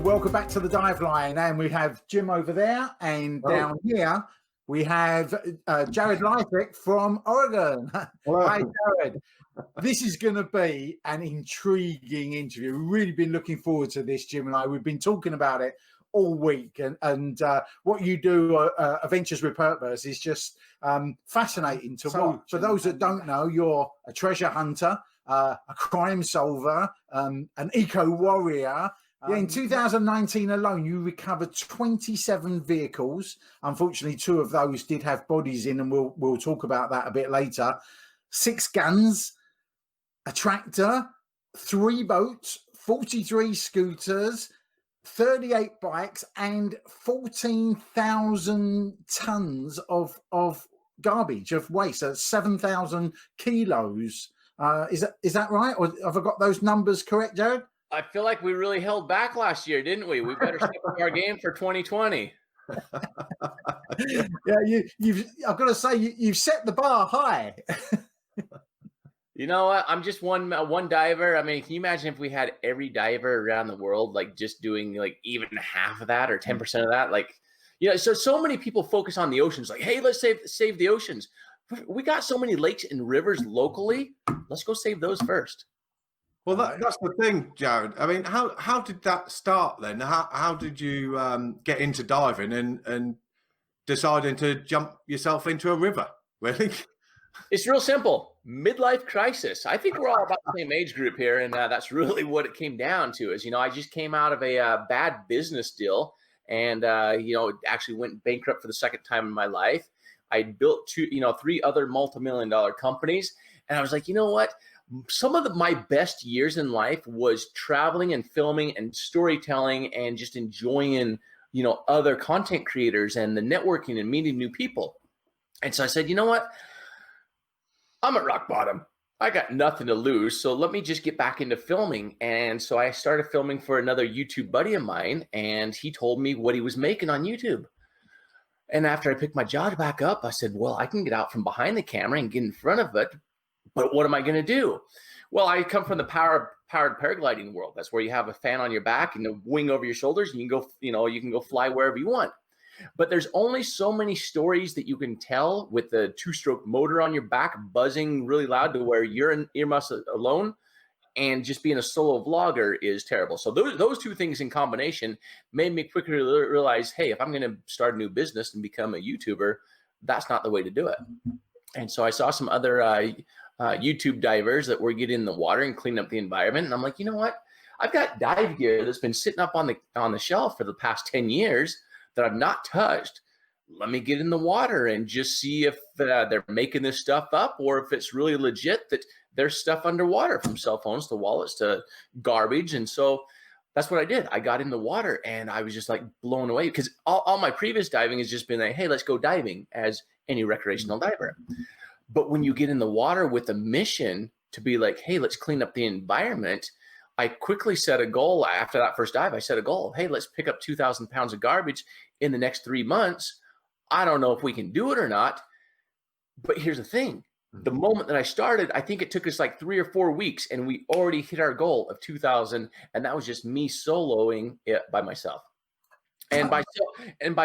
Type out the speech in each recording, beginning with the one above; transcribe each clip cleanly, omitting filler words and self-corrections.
welcome back to the Dive Line. And we have Jim over there, and down here we have Jared Leisek from Oregon. Hi, Jared. This is going to be an intriguing interview. We've really been looking forward to this, Jim and I. We've been talking about it all week, and what you do, Adventures with Purpose, is just fascinating to watch. For those that don't know, you're a treasure hunter, a crime solver, an eco warrior. Yeah, in 2019 alone, you recovered 27 vehicles. Unfortunately, 2 of those did have bodies in, and we'll talk about that a bit later. 6 guns, a tractor, 3 boats, 43 scooters, 38 bikes, and 14,000 tons of garbage, of waste. So 7,000 kilos. Is that right? Or have I got those numbers correct, Jared? I feel like we really held back last year, didn't we? We better step up our game for 2020. Yeah, I've got to say, you've set the bar high. You know what? I'm just one diver. I mean, can you imagine if we had every diver around the world like just doing like even half of that or 10% of that? Like, you know, so many people focus on the oceans. Like, hey, let's save the oceans. We got so many lakes and rivers locally. Let's go save those first. Well, that's the thing, Jared. I mean, how did that start then? How did you get into diving and deciding to jump yourself into a river? Really? It's real simple. Midlife crisis. I think we're all about the same age group here, and that's really what it came down to. Is, you know, I just came out of a bad business deal, and actually went bankrupt for the second time in my life. I built 3 other multi-million-dollar companies, and I was like, you know what? Some of my best years in life was traveling and filming and storytelling and just enjoying, other content creators and the networking and meeting new people. And so I said, you know what? I'm at rock bottom. I got nothing to lose. So let me just get back into filming. And so I started filming for another YouTube buddy of mine, and he told me what he was making on YouTube. And after I picked my jaw back up, I said, well, I can get out from behind the camera and get in front of it. But what am I going to do? Well, I come from the powered paragliding world. That's where you have a fan on your back and a wing over your shoulders, and you can go, you can go fly wherever you want. But there's only so many stories that you can tell with the 2-stroke motor on your back buzzing really loud to where you're in earmuffs alone, and just being a solo vlogger is terrible. So those 2 things in combination made me quickly realize, hey, if I'm going to start a new business and become a YouTuber, that's not the way to do it. And so I saw some other YouTube divers that were getting in the water and cleaning up the environment. And I'm like, you know what? I've got dive gear that's been sitting up on the shelf for the past 10 years that I've not touched. Let me get in the water and just see if they're making this stuff up, or if it's really legit that there's stuff underwater, from cell phones to wallets to garbage. And so that's what I did. I got in the water, and I was just like blown away, because all my previous diving has just been like, hey, let's go diving, as any recreational diver. But when you get in the water with a mission to be like, hey, let's clean up the environment, I quickly set a goal. After that first dive, I set a goal. Hey, let's pick up 2,000 pounds of garbage in the next 3 months. I don't know if we can do it or not. But here's the thing. The moment that I started, I think it took us like 3 or 4 weeks, and we already hit our goal of 2,000. And that was just me soloing it by myself. And by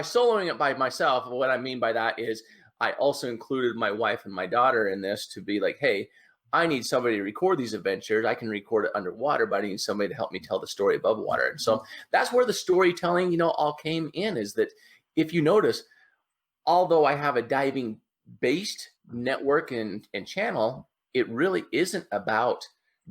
soloing it by myself, what I mean by that is I also included my wife and my daughter in this, to be like, hey, I need somebody to record these adventures. I can record it underwater, but I need somebody to help me tell the story above water. And so that's where the storytelling, all came in, is that if you notice, although I have a diving based network and channel, it really isn't about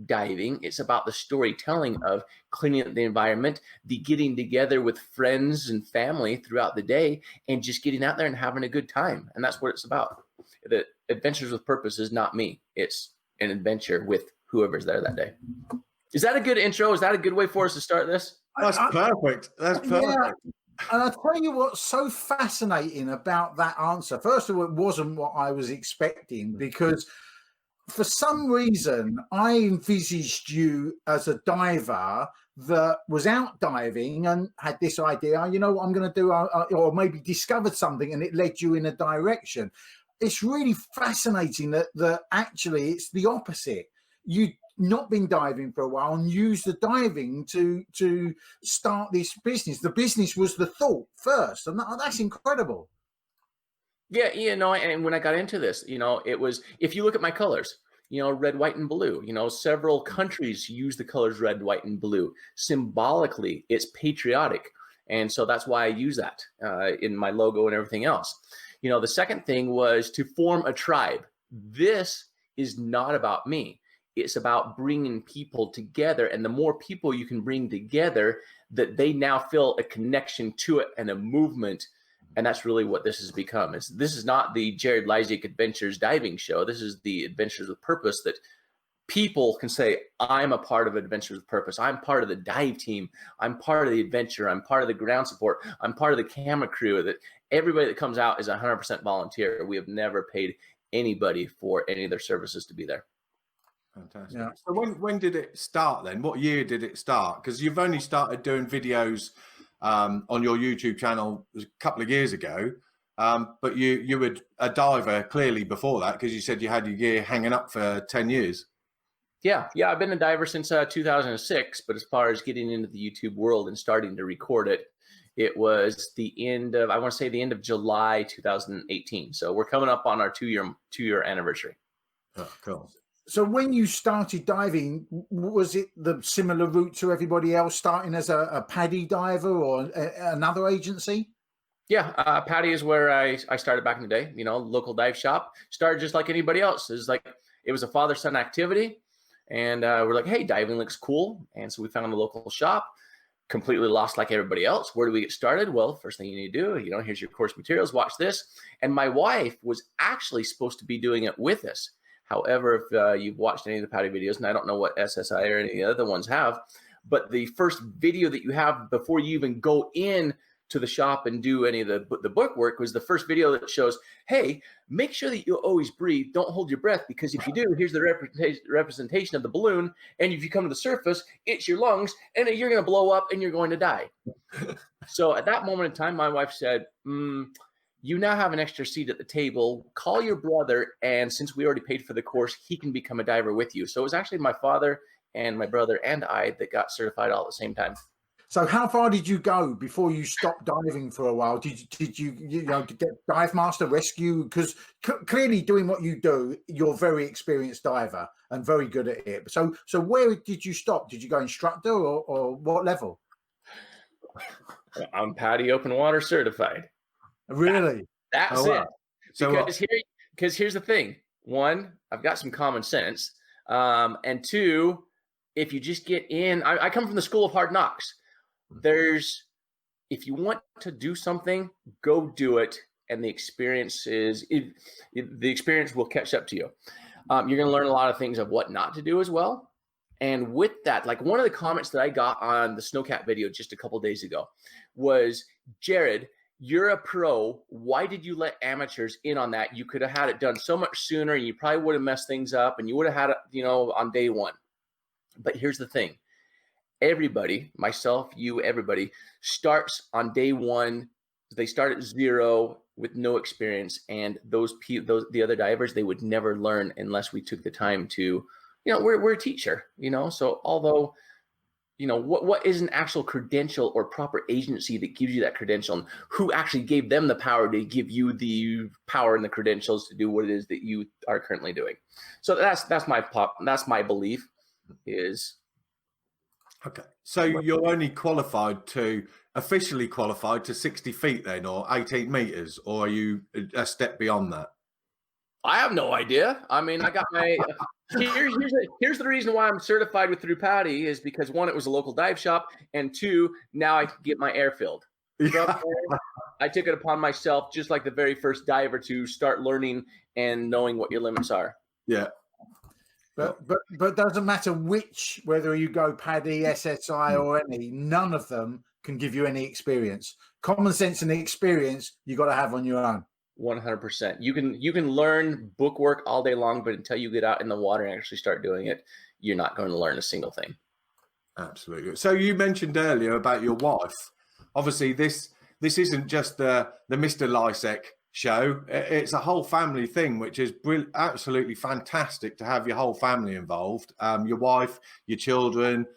diving. It's about the storytelling of cleaning up the environment, the getting together with friends and family throughout the day, and just getting out there and having a good time. And that's what it's about. The Adventures with Purpose is not me. It's an adventure with whoever's there that day. Is that a good intro? Is that a good way for us to start this? That's perfect. That's perfect. Yeah. And I'll tell you what's so fascinating about that answer. First of all, it wasn't what I was expecting, because for some reason I envisaged you as a diver that was out diving and had this idea, you know what I'm going to do, or maybe discovered something and it led you in a direction. It's really fascinating that actually it's the opposite. You not been diving for a while and used the diving to start this business. The business was the thought first, and that's incredible. Yeah, and when I got into this, it was, if you look at my colors, red, white, and blue, several countries use the colors red, white, and blue. Symbolically, it's patriotic. And so that's why I use that in my logo and everything else. The second thing was to form a tribe. This is not about me. It's about bringing people together. And the more people you can bring together, that they now feel a connection to it and a movement. And that's really what this has become. This is not the Jared Leisek Adventures Diving Show. This is the Adventures with Purpose, that people can say, I'm a part of Adventures with Purpose. I'm part of the dive team. I'm part of the adventure. I'm part of the ground support. I'm part of the camera crew. That everybody that comes out is 100% volunteer. We have never paid anybody for any of their services to be there. Fantastic. Yeah. So when did it start then? What year did it start? Because you've only started doing videos on your YouTube channel a couple of years ago, but you were a diver clearly before that, because you said you had your gear hanging up for 10 years. Yeah, I've been a diver since 2006, but as far as getting into the YouTube world and starting to record it, it was the end of, I want to say the end of July 2018. So we're coming up on our two-year anniversary. Oh, cool. So when you started diving, was it the similar route to everybody else, starting as a PADI diver or another agency? Yeah, PADI is where I started back in the day. Local dive shop. Started just like anybody else. It was a father-son activity, and we're like, hey, diving looks cool, and so we found a local shop. Completely lost like everybody else. Where do we get started? Well, first thing you need to do, here's your course materials. Watch this. And my wife was actually supposed to be doing it with us. However, if you've watched any of the PADI videos, and I don't know what SSI or any of the other ones have, but the first video that you have before you even go in to the shop and do any of the book work was the first video that shows, hey, make sure that you always breathe. Don't hold your breath, because if you do, here's the representation of the balloon. And if you come to the surface, it's your lungs, and you're going to blow up and you're going to die. So at that moment in time, my wife said, you now have an extra seat at the table. Call your brother, and since we already paid for the course, he can become a diver with you. So it was actually my father and my brother and I that got certified all at the same time. So how far did you go before you stopped diving for a while? Did you get dive master, rescue? Because clearly doing what you do, you're a very experienced diver and very good at it. So where did you stop? Did you go instructor or what level? I'm PADI open water certified. Really? That's it. So because here's the thing. One, I've got some common sense. And two, if you just get in, I come from the school of hard knocks. If you want to do something, go do it. And the experience will catch up to you. You're going to learn a lot of things of what not to do as well. And with that, like one of the comments that I got on the Snowcat video just a couple of days ago was, Jared, you're a pro. Why did you let amateurs in on that? You could have had it done so much sooner, and you probably would have messed things up, and you would have had it, on day one. But here's the thing. Everybody, myself, you, everybody starts on day one. They start at zero with no experience, and the other divers, they would never learn unless we took the time to, we're a teacher, so although, what is an actual credential or proper agency that gives you that credential, and who actually gave them the power to give you the power and the credentials to do what it is that you are currently doing. So that's my belief is. Okay. So you're only officially qualified to 60 feet then, or 18 meters, or are you a step beyond that? I have no idea. I mean, I got my, here's the reason why I'm certified through PADI is because one, it was a local dive shop, and two, now I can get my air filled. I took it upon myself, just like the very first diver, to start learning and knowing what your limits are. Yeah. But doesn't matter whether you go PADI, SSI or any, none of them can give you any experience. Common sense and experience you got to have on your own. 100%. You can learn book work all day long, but until you get out in the water and actually start doing it, you're not going to learn a single thing. Absolutely. So you mentioned earlier about your wife. Obviously, this isn't just the Mr. Leisek show. It's a whole family thing, which is absolutely fantastic to have your whole family involved. Your wife, your children.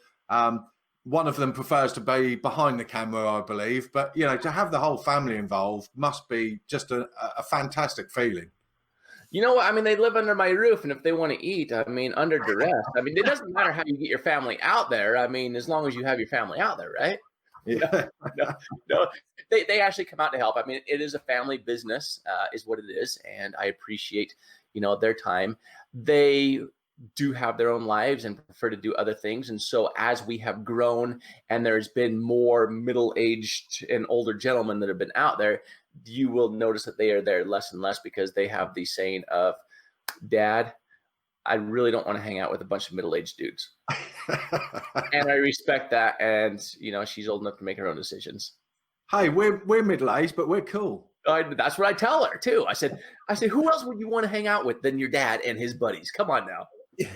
One of them prefers to be behind the camera, I believe. But, you know, to have the whole family involved must be just a fantastic feeling. You know what? I mean, they live under my roof, and if they want to eat, I mean, under duress. I mean, it doesn't matter how you get your family out there. I mean, as long as you have your family out there, right? Yeah. No, they actually come out to help. I mean, it is a family business, is what it is, and I appreciate, you know, their time. They do have their own lives and prefer to do other things, and so as we have grown, and there's been more middle-aged and older gentlemen that have been out there, you will notice that they are there less and less because they have the saying of, "Dad, I really don't want to hang out with a bunch of middle-aged dudes." And I respect that. And, you know, she's old enough to make her own decisions. Hey, we're middle-aged, but we're cool. That's what I tell her too. I said, who else would you want to hang out with than your dad and his buddies? Come on now.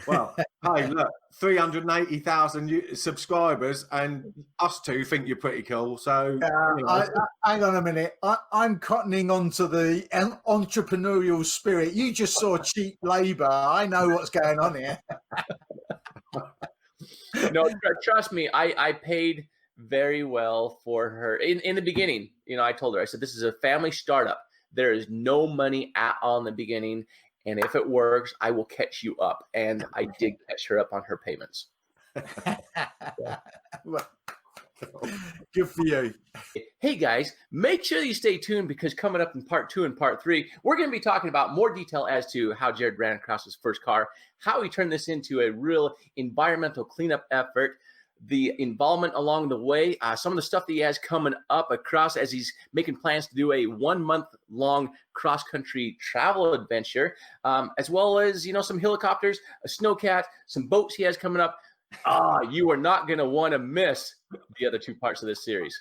Well, hey, look, 380,000 subscribers, and us two think you're pretty cool. So, you know. Hang on a minute. I'm cottoning onto the entrepreneurial spirit. You just saw cheap labor. I know what's going on here. No, trust me. I paid very well for her in the beginning. You know, I told her, I said, this is a family startup. There is no money at all in the beginning. And if it works, I will catch you up. And I did catch her up on her payments. Good for you. Hey guys, make sure you stay tuned, because coming up in part 2 and part 3, we're going to be talking about more detail as to how Jared ran across his first car, how he turned this into a real environmental cleanup effort, the involvement along the way, some of the stuff that he has coming up across as he's making plans to do a 1-month-long cross-country travel adventure, as well as, you know, some helicopters, a snowcat, some boats he has coming up. You are not going to want to miss the other 2 parts of this series.